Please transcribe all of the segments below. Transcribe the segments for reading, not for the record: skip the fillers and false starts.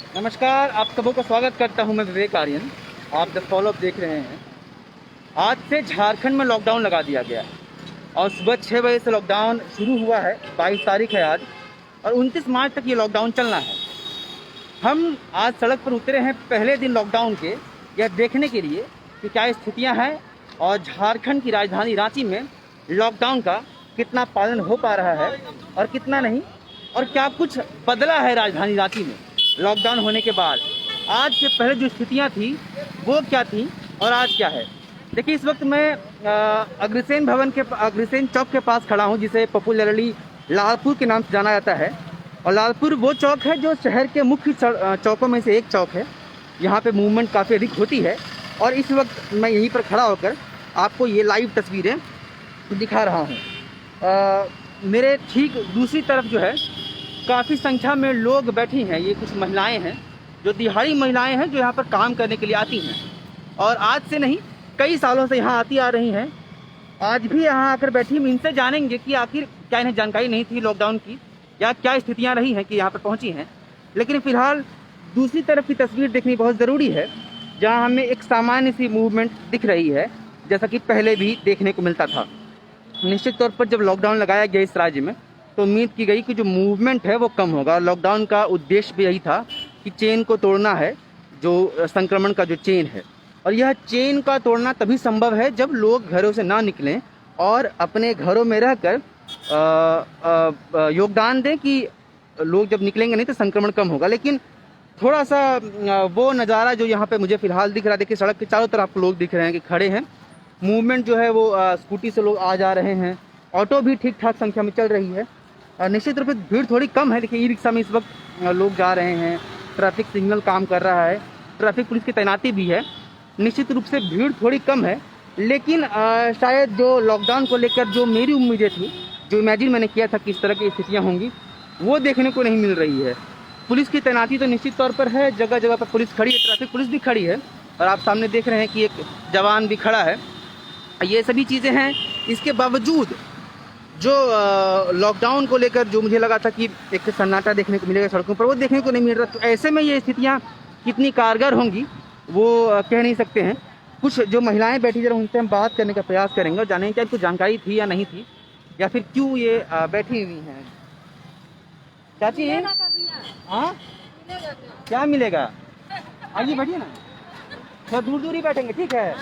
नमस्कार, आप सबों का स्वागत करता हूं मैं विवेक आर्यन। आप द फॉलो अप देख रहे हैं। आज से झारखंड में लॉकडाउन लगा दिया गया है और सुबह 6 बजे से लॉकडाउन शुरू हुआ है। 22 तारीख है आज और 29 मार्च तक ये लॉकडाउन चलना है। हम आज सड़क पर उतरे हैं पहले दिन लॉकडाउन के, यह देखने के लिए कि क्या स्थितियाँ हैं और झारखंड की राजधानी रांची में लॉकडाउन का कितना पालन हो पा रहा है और कितना नहीं, और क्या कुछ बदला है राजधानी रांची में लॉकडाउन होने के बाद। आज के पहले जो स्थितियां थी वो क्या थी और आज क्या है। देखिए, इस वक्त मैं अग्रसेन चौक के पास खड़ा हूं, जिसे पॉपुलरली लालपुर के नाम से जाना जाता है। और लालपुर वो चौक है जो शहर के मुख्य चौकों में से एक चौक है। यहाँ पे मूवमेंट काफ़ी अधिक होती है और इस वक्त मैं यहीं पर खड़ा होकर आपको ये लाइव तस्वीरें दिखा रहा हूँ। मेरे ठीक दूसरी तरफ जो है काफ़ी संख्या में लोग बैठी हैं। ये कुछ महिलाएं हैं जो दिहाड़ी महिलाएं हैं, जो यहाँ पर काम करने के लिए आती हैं और आज से नहीं कई सालों से यहाँ आती आ रही हैं। आज भी यहाँ आकर बैठी। हम इनसे जानेंगे कि आखिर क्या इन्हें जानकारी नहीं थी लॉकडाउन की या क्या स्थितियाँ रही हैं कि यहाँ पर पहुँची हैं। लेकिन फ़िलहाल दूसरी तरफ की तस्वीर देखनी बहुत ज़रूरी है, जहाँ हमें एक सामान्य सी मूवमेंट दिख रही है, जैसा कि पहले भी देखने को मिलता था। निश्चित तौर पर जब लॉकडाउन लगाया गया इस राज्य में तो उम्मीद की गई कि जो मूवमेंट है वो कम होगा। लॉकडाउन का उद्देश्य भी यही था कि चेन को तोड़ना है, जो संक्रमण का जो चेन है। और यह चेन का तोड़ना तभी संभव है जब लोग घरों से ना निकलें और अपने घरों में रहकर योगदान दें कि लोग जब निकलेंगे नहीं तो संक्रमण कम होगा। लेकिन थोड़ा सा वो नज़ारा जो यहाँ पे मुझे फ़िलहाल दिख रहा है, देखिए सड़क के चारों तरफ लोग दिख रहे हैं कि खड़े हैं। मूवमेंट जो है वो स्कूटी से लोग आ जा रहे हैं, ऑटो भी ठीक ठाक संख्या में चल रही है। निश्चित रूप से भीड़ थोड़ी कम है। देखिए, ई रिक्शा में इस वक्त लोग जा रहे हैं, ट्रैफिक सिग्नल काम कर रहा है, ट्रैफिक पुलिस की तैनाती भी है। निश्चित रूप से भीड़ थोड़ी कम है, लेकिन शायद जो लॉकडाउन को लेकर जो मेरी उम्मीदें थी, जो इमेजिन मैंने किया था कि इस तरह की स्थितियाँ होंगी, वो देखने को नहीं मिल रही है। पुलिस की तैनाती तो निश्चित तौर पर है, जगह जगह पर पुलिस खड़ी है, ट्रैफिक पुलिस भी खड़ी है और आप सामने देख रहे हैं कि एक जवान भी खड़ा है। ये सभी चीज़ें हैं। इसके बावजूद जो लॉकडाउन को लेकर जो मुझे लगा था कि एक सन्नाटा देखने को मिलेगा सड़कों पर, वो देखने को नहीं मिल रहा। तो ऐसे में ये स्थितियाँ कितनी कारगर होंगी वो कह नहीं सकते हैं। कुछ जो महिलाएं बैठी, जरा उनसे हम बात करने का प्रयास करेंगे और जानेंगे क्या इनको जानकारी थी या नहीं थी, या फिर क्यों ये बैठी हुई हैं। चाची, हाँ क्या मिलेगा? आइए बैठिए ना, थोड़ा दूर दूर ही बैठेंगे, ठीक है?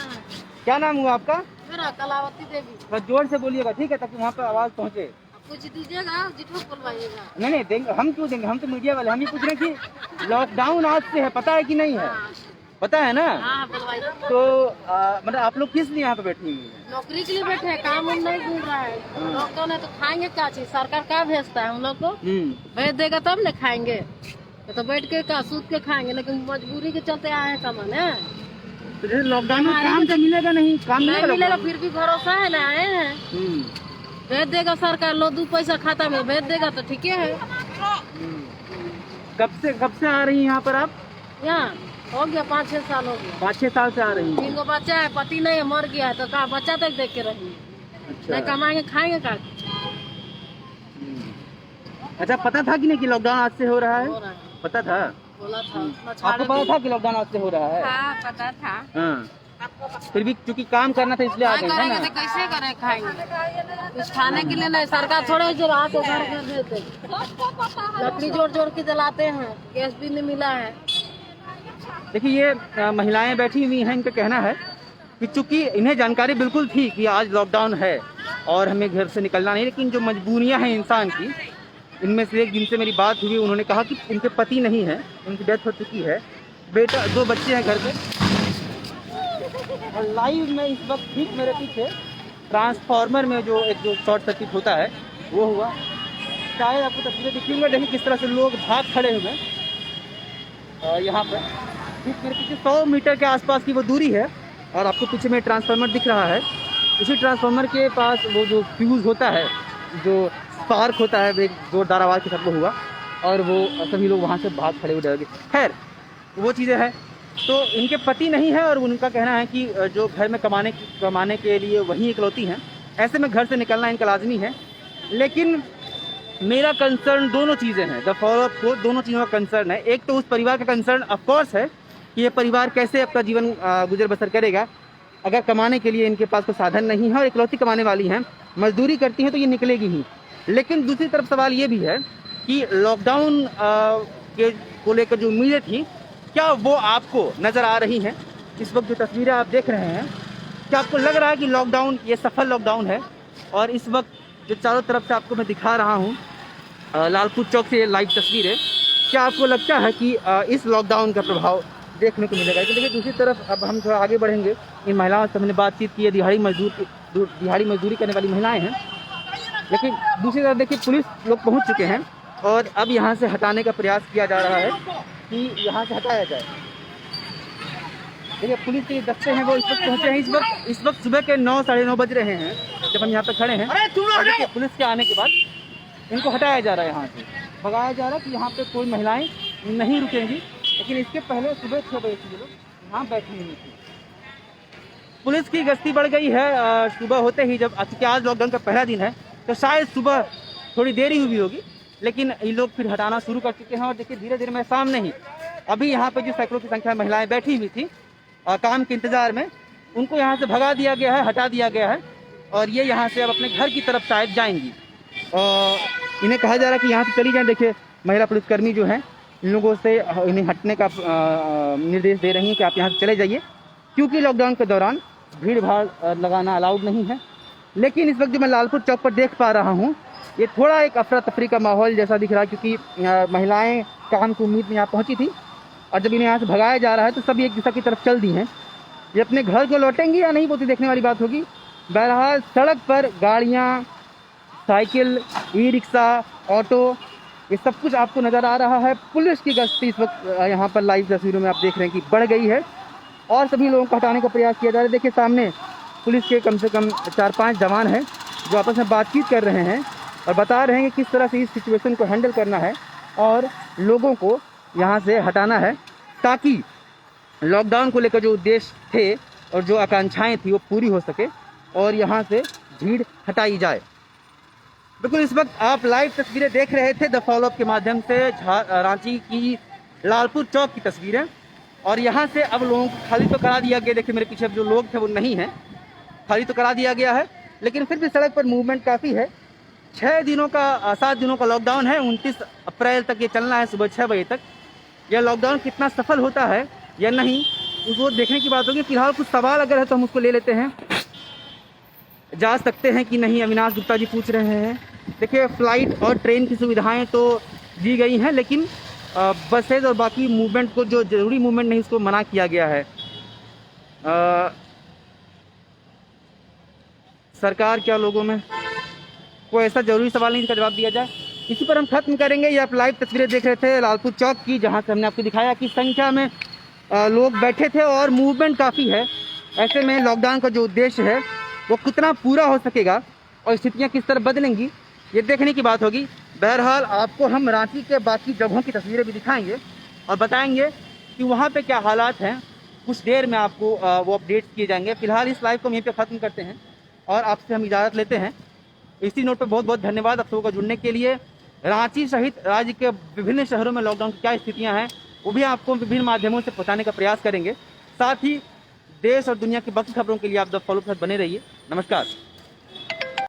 क्या नाम हुआ आपका? मेरा कलावती देवी। थोड़ा जोर से बोलिएगा, ठीक है, ताकि वहाँ पर आवाज़ पहुँचे। कुछ दीजिएगा, जिठो बोलवाइएगा। नहीं देंगे, हम क्यों देंगे, हम तो मीडिया वाले। हम ये पूछ रहे हैं कि लॉकडाउन आज से है, पता है कि नहीं है? पता है ना? हाँ, बोलवाइए। तो मतलब आप लोग किस लिए यहाँ पे बैठी हुई हैं? नौकरी के लिए बैठे हैं, काम उम नहीं मिल रहा है। लॉकडाउन है तो खाएंगे क्या चीज? सरकार क्या भेजता है हम लोग को? भेज देगा तब न खाएंगे। तो बैठ के का सूत के खाएंगे, लेकिन मजबूरी के चलते आए हैं कमाने। तो जैसे लॉकडाउन में काम तो मिलेगा नहीं, काम नहीं मिलेगा, फिर भी भरोसा है ना, आए हैं। भेज देगा सरकार, लो 2 पैसा खाता में भेज देगा तो ठीक है। कब से आ रही हैं यहाँ पर आप? यहाँ हो गया 5-6 साल हो गया। 5-6 साल से आ रही हैं। 3 गो बच्चा है, पति नहीं है, मर गया है, तो कहा बच्चा तक देख के रही। नहीं कमाएंगे खाएंगे का? अच्छा, पता था कि नहीं कि लॉकडाउन आज से हो रहा है? पता था? बोला था। आपको पता था कि लॉकडाउन आज से हो रहा है? हाँ, पता था। हाँ, फिर भी क्योंकि काम करना था इसलिए आ गए, है ना? तो कैसे करें, खाएंगे कुछ खाने के लिए नहीं। सरकार थोड़े जो रात को घर कर देते, लकड़ी जोड़ जोड़ के जलाते हैं, गैस भी नहीं मिला है। देखिए, ये महिलाएं बैठी हुई हैं। इनका कहना है कि चूंकि इन्हें जानकारी बिल्कुल थी कि आज लॉकडाउन है और हमें घर से निकलना नहीं, लेकिन जो मजबूरियां हैं इंसान की, इनमें से एक जिनसे मेरी बात हुई, उन्होंने कहा कि उनके पति नहीं है, उनकी डेथ हो चुकी है, बेटा 2 बच्चे हैं घर पे। और लाइव में इस वक्त ठीक मेरे पीछे ट्रांसफार्मर में जो शॉर्ट सर्किट होता है वो हुआ। शायद आपको तस्वीरें दिखेंगे। देखिए किस तरह से लोग भाग खड़े हुए यहाँ पर। ठीक मेरे पीछे 100 मीटर के आसपास की वो दूरी है और आपको पीछे में ट्रांसफार्मर दिख रहा है। इसी ट्रांसफार्मर के पास वो जो फ्यूज़ होता है, जो स्पार्क होता है, एक जोरदार आवाज़ के साथ वो हुआ और वो सभी लोग वहाँ से भाग खड़े हो जाएंगे। खैर, वो चीज़ें हैं। तो इनके पति नहीं है और उनका कहना है कि जो घर में कमाने के लिए वही इकलौती हैं। ऐसे में घर से निकलना इनका लाजमी है। लेकिन मेरा कंसर्न दोनों चीज़ें हैं, द फॉलोअप को दोनों चीज़ों का कंसर्न है। एक तो उस परिवार का कंसर्न ऑफकोर्स है कि ये परिवार कैसे अपना जीवन गुजर बसर करेगा अगर कमाने के लिए इनके पास कोई साधन नहीं है और इकलौती कमाने वाली हैं, मजदूरी करती हैं तो ये निकलेगी ही। लेकिन दूसरी तरफ सवाल ये भी है कि लॉकडाउन के को लेकर जो उम्मीदें थी, क्या वो आपको नज़र आ रही हैं? इस वक्त जो तस्वीरें आप देख रहे हैं, क्या आपको लग रहा है कि लॉकडाउन ये सफल लॉकडाउन है? और इस वक्त जो चारों तरफ से आपको मैं दिखा रहा हूँ लालपुर चौक से लाइव तस्वीरें, क्या आपको लगता है कि इस लॉकडाउन का प्रभाव देखने को मिलेगा? कि देखिए दूसरी तरफ अब हम थोड़ा आगे बढ़ेंगे, इन महिलाओं से हमने बातचीत की है, दिहाड़ी मजदूरी करने वाली महिलाएं हैं। लेकिन दूसरी तरफ देखिए पुलिस लोग पहुंच चुके हैं और अब यहाँ से हटाने का प्रयास किया जा रहा है कि यहाँ से हटाया जाए। देखिए पुलिस के दस्ते हैं वो इस वक्त पहुँचे हैं। इस वक्त सुबह के 9 साढ़े 9 बज रहे हैं जब हम यहाँ पे खड़े हैं। और देखिए पुलिस के आने के बाद इनको हटाया जा रहा है, यहाँ से भगाया जा रहा है कि यहाँ पे कोई महिलाएं नहीं रुकेंगी। लेकिन इसके पहले सुबह 6 बजे से लोग यहाँ बैठे हुए थे। पुलिस की गश्ती बढ़ गई है सुबह होते ही, जब आज लॉकडाउन का पहला दिन है तो शायद सुबह थोड़ी देरी हुई होगी, लेकिन ये लोग फिर हटाना शुरू कर चुके हैं। और देखिए धीरे धीरे मैं सामने ही अभी यहाँ पे जो सैकड़ों की संख्या में महिलाएं बैठी हुई थी काम के इंतजार में, उनको यहाँ से भगा दिया गया है, हटा दिया गया है और ये यहाँ से अब अपने घर की तरफ शायद जाएंगी। इन्हें कहा जा रहा है कि यहाँ से चली जाएं। देखिए महिला पुलिसकर्मी जो हैं इन लोगों से इन्हें हटने का निर्देश दे रही हैं कि आप यहाँ से चले जाइए, क्योंकि लॉकडाउन के दौरान भीड़ भाड़ लगाना अलाउड नहीं है। लेकिन इस वक्त जो मैं लालपुर चौक पर देख पा रहा हूँ, ये थोड़ा एक अफरा तफरी का माहौल जैसा दिख रहा है, क्योंकि महिलाएं काम की उम्मीद में यहाँ पहुँची थी और जब इन्हें यहाँ से भगाया जा रहा है तो सभी एक दिशा की तरफ चल दी हैं। ये अपने घर को लौटेंगी या नहीं वो तो देखने वाली बात होगी। बहरहाल सड़क पर गाड़ियाँ, साइकिल, ई रिक्शा, ऑटो, ये सब कुछ आपको नज़र आ रहा है। पुलिस की गश्ती इस वक्त यहाँ पर लाइव तस्वीरों में आप देख रहे हैं कि बढ़ गई है और सभी लोगों को हटाने का प्रयास किया जा रहा है। देखिए सामने पुलिस के कम से कम 4-5 जवान हैं जो आपस में बातचीत कर रहे हैं और बता रहे हैं कि किस तरह से इस सिचुएशन को हैंडल करना है और लोगों को यहाँ से हटाना है, ताकि लॉकडाउन को लेकर जो उद्देश्य थे और जो आकांक्षाएं थी वो पूरी हो सके और यहाँ से भीड़ हटाई जाए। बिल्कुल इस वक्त आप लाइव तस्वीरें देख रहे थे द फॉलोअप के माध्यम से रांची की लालपुर चौक की तस्वीरें। और यहाँ से अब लोगों को खाली तो करा दिया गया। देखिए मेरे पीछे जो लोग थे वो नहीं हैं, खाली तो करा दिया गया है, लेकिन फिर भी सड़क पर मूवमेंट काफ़ी है। 7 दिनों का लॉकडाउन है, 29 अप्रैल तक ये चलना है सुबह 6 बजे तक। यह लॉकडाउन कितना सफल होता है या नहीं उसको देखने की बात होगी। फिलहाल कुछ सवाल अगर है तो हम उसको ले लेते हैं, जा सकते हैं कि नहीं, अविनाश गुप्ता जी पूछ रहे हैं। देखिए फ्लाइट और ट्रेन की सुविधाएं तो दी गई हैं, लेकिन बसेज और बाकी मूवमेंट को, जो ज़रूरी मूवमेंट नहीं, उसको मना किया गया है। सरकार क्या लोगों में, कोई ऐसा ज़रूरी सवाल नहीं जिसका जवाब दिया जाए। इसी पर हम खत्म करेंगे। ये आप लाइव तस्वीरें देख रहे थे लालपुर चौक की, जहाँ से हमने आपको दिखाया कि संख्या में लोग बैठे थे और मूवमेंट काफ़ी है। ऐसे में लॉकडाउन का जो उद्देश्य है वो कितना पूरा हो सकेगा और स्थितियाँ किस तरह बदलेंगी, ये देखने की बात होगी। बहरहाल आपको हम रांची के बाकी जगहों की तस्वीरें भी दिखाएंगे और बताएंगे कि वहाँ पे क्या हालात हैं। कुछ देर में आपको वो अपडेट किए जाएंगे। फिलहाल इस लाइव को हम यहीं पे ख़त्म करते हैं और आपसे हम इजाज़त लेते हैं। इसी नोट पे बहुत बहुत धन्यवाद आप सबों का जुड़ने के लिए। रांची सहित राज्य के विभिन्न शहरों में लॉकडाउन की क्या स्थितियाँ हैं वो भी आपको विभिन्न माध्यमों से पहुँचाने का प्रयास करेंगे। साथ ही देश और दुनिया की बाकी खबरों के लिए आप द फॉलो के साथ बने रहिए। नमस्कार।